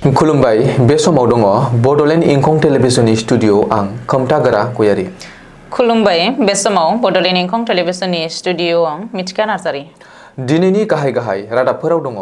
खुलुमबाय बे समाव दङ बडलेण्ड इंखं टेलिभिजननि स्टुडिअ आं खोमथागोरा गयारि। खुलुमबाय बे समाव बडलेण्ड इंखं टेलिभिजननि स्टुडिअ आं मिथिका नार्जारि। दिनैनि गाहाय रादाबफोराव दङ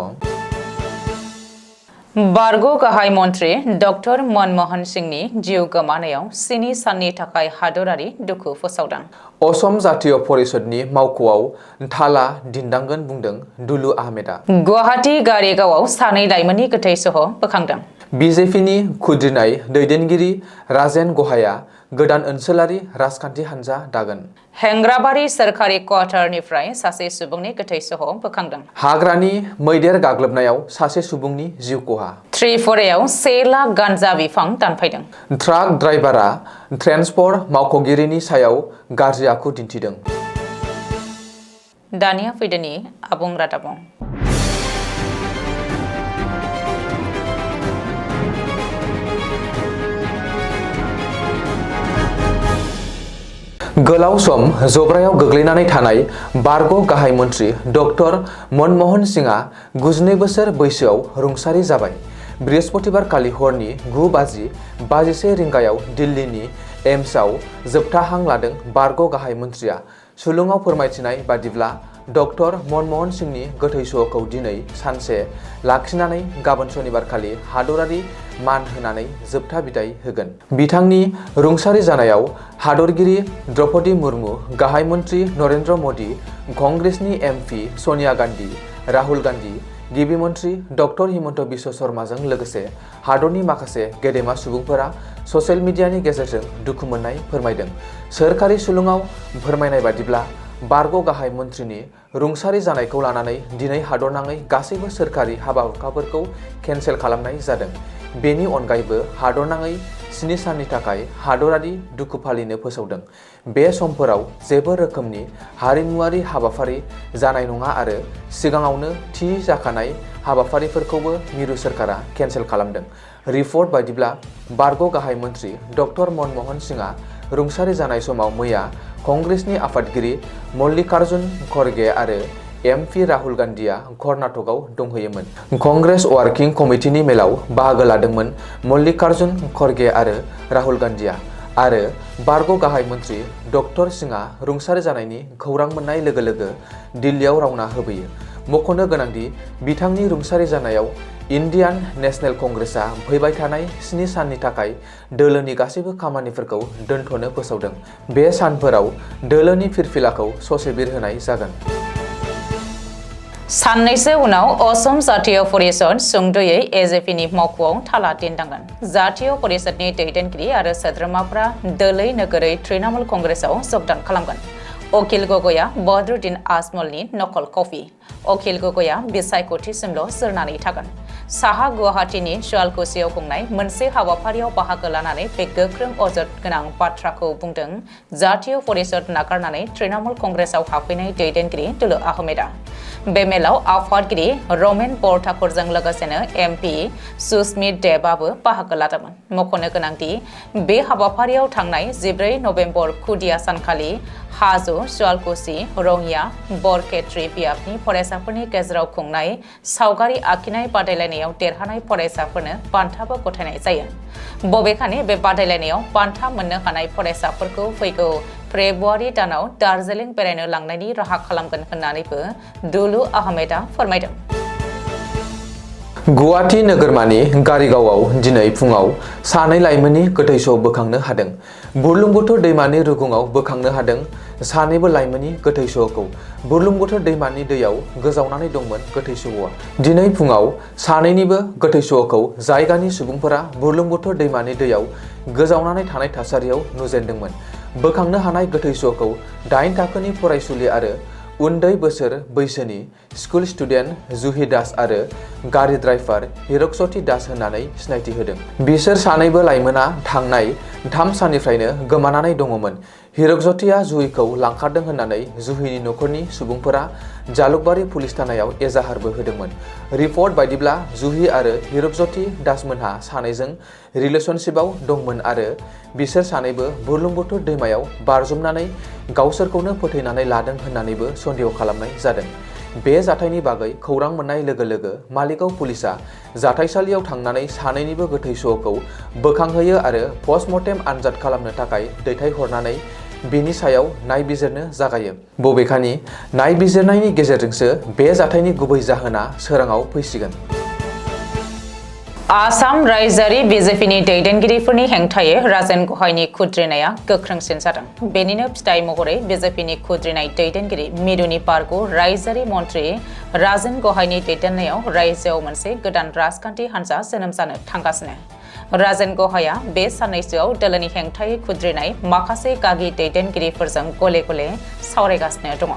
बारग' गाहाय मन्त्रि डक्टर मनमोहन सिंहनि जिउ गोमानायाव 7 साननि थाखाय हादरारि दुखु फोसावदों। असम जातीय परिषदनि मावख'आव थाला दिन्दांगोन बुंदों दुलु आहमेदा। गुवाहाटी गारिगावआव 2 लाइमोननि गोथै सह बोखांदों। बिजेपिनि खुद्रिनाय दैदेनगिरि राजेन गहाया गोदान ओनसोलारि राजखान्थि हान्जा दागोन। हेंग्राबारि सोरखारि क्वार्टारनिफ्राय सासे सुबुंनि गोथै सह बोखांदों। हाग्रानि मैदेर गाग्लोबनायाव सासे सुबुंनि जिउ खहा। त्रिपुरायाव 1 लाख गान्जा बिफां दानफायदों। ट्राक ड्राइभारा ट्रेन्सपर्ट मावख'गिरिनि सायाव गाज्रि आखु दिन्थिदों। दानिया फैदोनि आबुं रादाबाव। गोलाव सम जब्रायाव गोग्लैनानै थानाय बारग' गाहाय मन्त्रि डक्टर मनमोहन सिंहआ 92 बोसोर बैसोआव रुंसारि जाबाय। बृहस्पतिबार खालि हरनि 9:51 रिंगायाव दिल्लीनि एम्सआव जोबथा हां लादों बारग' गाहाय मन्त्रिया। सुलुङाव फोरमायथिनाय बादिब्ला डक्टर मनमोहन सिंहनि गोथै सहखौ दिनै सानसे लाखिनानै गाबोन सनिबार खालि हादरारि मान होनानै जोबथा बिदाय होगोन। बिथांनि रुंसारि जानायाव हादरगिरि द्रौपदी मुर्मु, गाहाय मन्त्रि नरेन्द्र मोदी, कंग्रेसनि एमपि सनिया गान्धी, राहुल गान्धी, गिबि मन्त्रि डक्टर हिमन्त बिश्व शर्माजों लोगोसे हादरनि माखासे गेदेमा सुबुंफोरा ससियेल मिडियानि गेजेरजों दुखु मोननाय फोरमायदों। सोरखारि सुलुङाव फोरमायनाय बादिब्ला बारग' गाहाय मन्थ्रिनि रुंसारि जानायखौ लानानै दिनै हादरनाङै गासैबो सोरखारि हाबा-हुखाफोरखौ केन्सेल खालामनाय जादों। बेनि अनगायैबो हादरनाङै 7 साननि थाखाय हादरारि दुखु फालिनो फोसावदों। बे समफोराव जेबो रोखोमनि हारिमुआरि हाबाफारि जानाय नङा आरो सिगाङावनो थि जाखानाय हाबाफारिफोरखौबो मिरु सोरखारा केन्सेल खालामदों। रिपर्ट बायदिब्ला बारग' गाहाय मन्त्रि डक्टर मनमोहन सिंहआ रुंसारि जानाय समाव मैया कंग्रेसनि आफादगिरि मल्लिकार्जुन खरगे आरो एमपि राहुल गान्धीआ कर्नाटकआव दंहैयोमोन। कंग्रेस वार्किं कमिटिनि मेलाव बाहागो लादोंमोन मल्लिकार्जुन खरगे आरो राहुल गान्धीआ आरो बारग' गाहाय मन्त्रि डक्टर सिंहआ रुंसारि जानायनि खौरां मोननाय लोगो लोगो दिल्लीयाव रावना होबोयो। मख'नो गोनांदि बिथांनि रुंसारि जानायाव इन्डियान नेशनेल कंग्रेसआ फैबाय थानाय 7 साननि थाखाय दोलोनि गासैबो खामानिफोरखौ दोनथ'नो फोसावदों। बे सानफोराव दोलोनि फिरफिलाखौ ससे बिरहोनाय जागोन। साननैसो उनाव असम जातीय परिषद सुंद'यै एजेपिनि मावख'आव थाला दिन्दांगोन। जातीय परिषदनि दैदेनगिरि आरो सोद्रोमाफोरा दोलै नोगोरै तृणमूल कंग्रेसआव जगदान खालामगोन। अखिल गगैआ बद्रुद्दीन आजमलनि नकल कपि। अखिल गगैआ बिसायख'थिसिमल' जोरनानै थागोन। साहा गुवाहाटीनि सुवालकुसियाव खुंनाय मोनसे हाबाफारियाव बाहागो लानानै बे गोख्रों अजद गोनां बाथ्राखौ बुंदों जातीय परिषद नागारनानै तृणमूल कंग्रेसआव हाबफैनाय दैदेनगिरि दुलु आहमेदा। बे मेलाव आफादगिरि रमेन बरठाकुरजों लोगोसेनो एमपि सुस्मित देबआबो बाहागो लादोंमोन। मख'नो गोनांदि बे हाबाफारियाव थांनाय 14 नबेम्बर खुदिया सानखालि हाजो सुवालकुसि रङिया बरखेत्रि बियाबनि फरायसाफोरनि गेजेराव खुंनाय सावगारि आखिनाय बादायलायनायाव देरहानाय फरायसाफोरनो बान्थाबो गथायनाय जायो। बबेखानि बे बादायलायनायाव बान्था मोननो हानाय फरायसाफोरखौ फैगौ फेब्रुवारि दानाव दार्जिलिं बेरायनो लांनायनि राहा खालामगोन होननानैबो दुलु आहमेदा फोरमायदों। गुवाहाटी नोगोरमानि गारिगावआव दिनै फुङाव 2 लाइमोननि गोथै सह बोखांनो हादों। बुरलुंबुथुर दैमानि रुगुङाव बोखांनो हादों 2 लाइमोननि गोथै सहखौ। बुरलुंबुथुर दैमानि दैयाव गोजावनानै दंमोन गोथै सहआ। दिनै फुङाव 2निबो गोथै सहखौ जायगानि सुबुंफोरा बुरलुंबुथुर दैमानि दैयाव गोजावनानै थानाय थासारियाव नुजेनदोंमोन। बोखांनो हानाय गोथै सहखौ 8 थाखोनि फरायसुलि आरो उन्दै बोसोर बैसोनि स्कुल स्टुडेन्ट जुहि दास आरो गारि ड्राइभार हिरकज्योति दास होननानै सिनायथि होदों। बिसोर 2बो लाइमोना थांनाय 3 साननिफ्रायनो गोमानानै दङमोन। हिरकज्योतिआ जुहिखौ लांखारदों होननानै जुहिनि नखरनि सुबुंफोरा जालुकबारि पुलिस थानायाव एजाहारबो होदोंमोन। रिपर्ट बायदिब्ला जुहि आरो हिरकज्योति दासमोनहा सानैजों रिलेशनशिपआव दंमोन आरो बिसोर 2बो बुरलुंबुथुर दैमायाव बारजुमनानै गावसोरखौनो फोथैनानै लादों होननानैबो सन्देह खालामनाय जादों। बे जाथायनि बागै खौरां मोननाय लोगो लोगो मालिगाव पुलिसा जाथायसालियाव थांनानै सानैनिबो गोथै सहखौ बोखांहोयो आरो पस्टमर्टेम आनजाद खालामनो थाखाय दैथायहरनानै बेनि सायाव नायबिजिरनो जागायो। बबेखानि नायबिजिरनायनि गेजेरजोंसो बे जाथायनि गुबै जाहोना सोराङाव फैसिगोन। आसाम रायजोआरि बिजेपिनि दैदेनगिरिफोरनि हेंथायै राजेन गहायनि खुद्रिनाया गोख्रोंसिन जादों। बेनिनो फिथाइ महरै बिजेपिनि खुद्रिनाय दैदेनगिरि मिरुनि बारग' रायजोआरि मन्थ्रि राजेन गहायनि दैदेननायाव रायजोआव मोनसे गोदान राजखान्थि हान्जा जोनोम जानो थांगासिनो। राजेन गहाया बे साननैसोआव दोलोनि हेंथायै खुद्रिनाय माखासे गागि दैदेनगिरिफोरजों गले गले सावरायगासिनो दङ।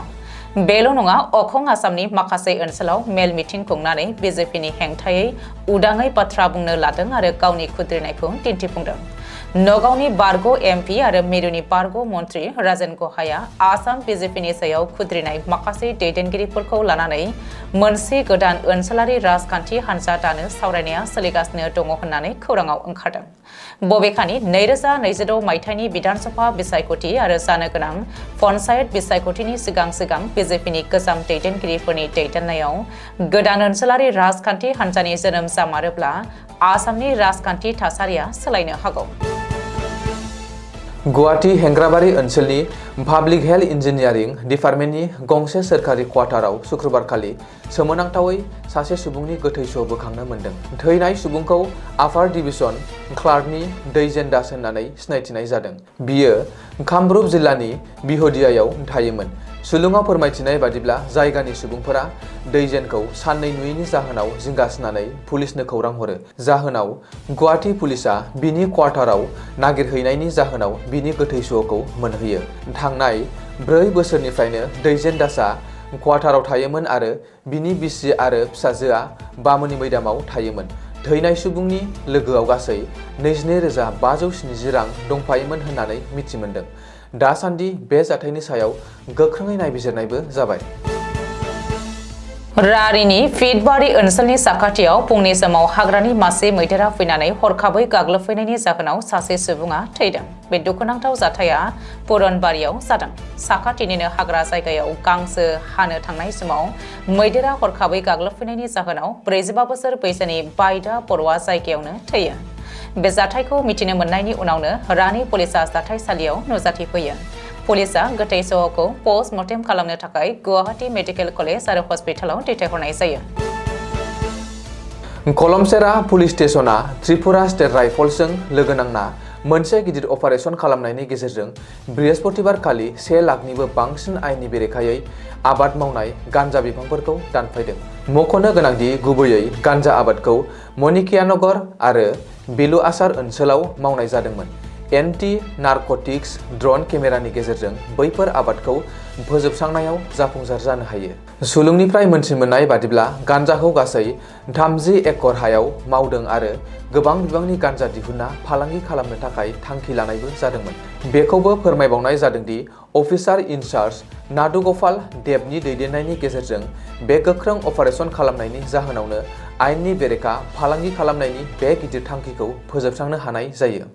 बेल' नङा, अखं आसामनि माखासे ओनसोलाव मेल मिटिं खुंनानै बिजेपिनि हेंथायै उदाङै बाथ्रा बुंनो लादों आरो गावनि खुद्रिनायखौ दिन्थिफुंदों। नगावनि बारग' एमपि आरो मिरुनि बारग' मन्थ्रि राजेन गहाया आसाम बिजेपिनि सायाव खुद्रिनाय माखासे दैदेनगिरिफोरखौ लानानै मोनसे गोदान ओनसोलारि राजखान्थि हान्जा दानो सावरायनाया सोलिगासिनो दङ होननानै खौराङाव ओंखारदों। बबेखानि 2026 मायथाइनि बिधानसभा बिसायख'थि आरो जानो गोनां पन्चायत बिसायख'थिनि सिगां सिगां बिजेपिनि गोजाम दैदेनगिरिफोरनि दैदेननायाव गोदान ओनसोलारि राजखान्थि हान्जानि जोनोम जामारोब्ला आसामनि राजखान्थि थासारिया सोलायनो हागौ। गुवाहाटी हेंग्राबारि ओनसोलनि पाब्लिक हेल्थ इन्जिनियारिं डिपार्टमेन्टनि गंसे सोरखारि क्वार्टाराव शुक्रबारखालि सोमोनांथावै सासे सुबुंनि गोथै सह बोखांनो मोन्दों। थैनाय सुबुंखौ आपार डिभिजन क्लार्कनि दैजेन दास होननानै सिनायथिनाय जादों। बियो कामरुप जिल्लानि बिहदियायाव थायोमोन। सुलुङाव फोरमायथिनाय बादिब्ला जायगानि सुबुंफोरा दैजेनखौ साननै नुयैनि जाहोनाव जिंगासिनानै पुलिसनो खौरां हरो। जाहोनाव गुवाहाटी पुलिसा बिनि क्वार्टाराव नागिरहैनायनि जाहोनाव बिनि गोथै सहखौ मोनहैयो। थांनाय 4 बोसोरनिफ्रायनो दैजेन दासआ क्वार्टाराव थायोमोन आरो बिनि बिसि आरो फिसाजोआ बामुनि मैदामाव थायोमोन। थैनाय सुबुंनि लोगोआव गासै 22,570 रां दंफायोमोन होननानै मिथि मोन्दों। दासान्दि बे जाथायनि सायाव गोख्रोङै नायबिजिरनायबो जाबाय। रारिनि फिटबारि ओनसोलनि साखाथियाव फुंनि समाव हाग्रानि मासे मैदेरा फैनानै हरखाबै गाग्लोबफैनायनि जाहोनाव सासे सुबुङा थैदों। बे दुखुनांथाव जाथाया पुरनबारियाव जादों। साखाथिनिनो हाग्रा जायगायाव गांसो हानो थांनाय समाव मैदेरा हरखाबै गाग्लोबफैनायनि जाहोनाव 45 बोसोर बैसोनि बायदा बर'आ जायगायावनो थैयो। बे जाथायखौ मिथिनो मोननायनि उनावनो रानि पुलिसा जाथायसालियाव नुजाथिफैयो। पुलिसा गोथै सहखौ पस्टमर्टेम खालामनो थाखाय गुवाहाटी मेडिकेल कलेज आरो हस्पिटालाव दैथायहरनाय जायो। कलमसेरा पुलिस स्टेशना त्रिपुरा स्टेट राइफल्सजों लोगो नांना मोनसे गिदिर अपारेशन खालामनायनि गेजेरजों बृहस्पतिबारखालि 1 लाखनिबो बांसिन आयेननि बेरेखायै आबाद मावनाय गान्जा बिफांफोरखौ दानफायदों। मख'नो गोनांदि गुबैयै गान्जा आबादखौ मणिकियानगर आरो बेलुआसार ओनसोलाव मावनाय जादोंमोन। एन्टि नारकटिक्स ड्रन केमेरानि गेजेरजों बैफोर आबादखौ फोजोबस्रांनायाव जाफुंसार जानो हायो। सुलुंनिफ्राय मोनथिनो मोननाय बादिब्ला गान्जाखौ गासै 30 एकड़ हायाव मावदों आरो गोबां बिबांनि गान्जा दिहुनना फालांगि खालामनो थाखाय थांखि लानायबो जादोंमोन। बेखौबो फोरमायबावनाय जादोंदि अफिसार इनचार्ज नादुगपाल देबनि दैदेननायनि गेजेरजों बे गोख्रों अपारेशन खालामनायनि जाहोनावनो आयेननि बेरेखा फालांगि खालामनायनि बे गिदिर थांखिखौ फोजोबस्रांनो हानाय जायो।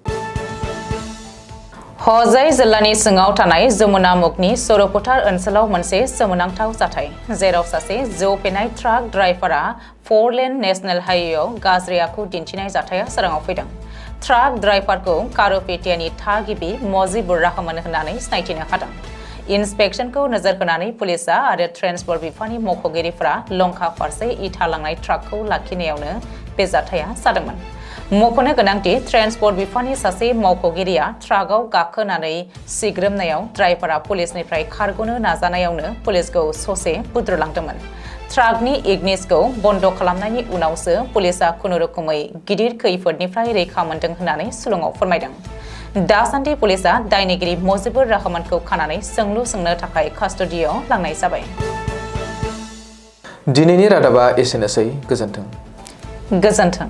हजाय जिल्लानि सिङाव थानाय जमुनामुखनि सर'फोथार ओनसोलाव मोनसे सोमोनांथाव जाथाय, जेराव सासे जौ फेनाय ट्राक ड्राइभारा 4-लेन नेशनेल हाइवेआव गाज्रि आखु दिन्थिनाय जाथाया सोराङाव फैदों। ट्राक ड्राइभारखौ कारुपेटियानि थागिबि मजिबुर रहमान होननानै सिनायथिनो हादों। इन्सपेक्शनखौ नोजोर होनानै पुलिसा आरो ट्रेन्सपर्ट बिफाननि मावख'गिरिफोरा लंका फारसे इथा लांनाय ट्राकखौ लाखिनायावनो बे जाथाया जादोंमोन। मख'नो गोनांदि ट्रेन्सपर्ट बिफाननि सासे मावख'गिरिया ट्राकआव गाखोनानै सिग्रोमनायाव ड्राइभारा पुलिसनिफ्राय खारग'नो नाजानायावनो पुलिसखौ ससे बुद्रुलांदोंमोन। ट्राकनि इग्निसखौ बन्द खालामनायनि उनावसो पुलिसा खुनुरुखुमै गिदिर खैफोदनिफ्राय रैखा मोन्दों होननानै सुलुङाव फोरमायदों। दासान्दि पुलिसा दायनिगिरि मजिबुर रहमानखौ खानानै सोंलु सोंनो थाखाय कास्टडियाव लांनाय जाबाय। दिनैनि रादाबा एसेनोसै। गोजोन्थों। गोजोन्थों।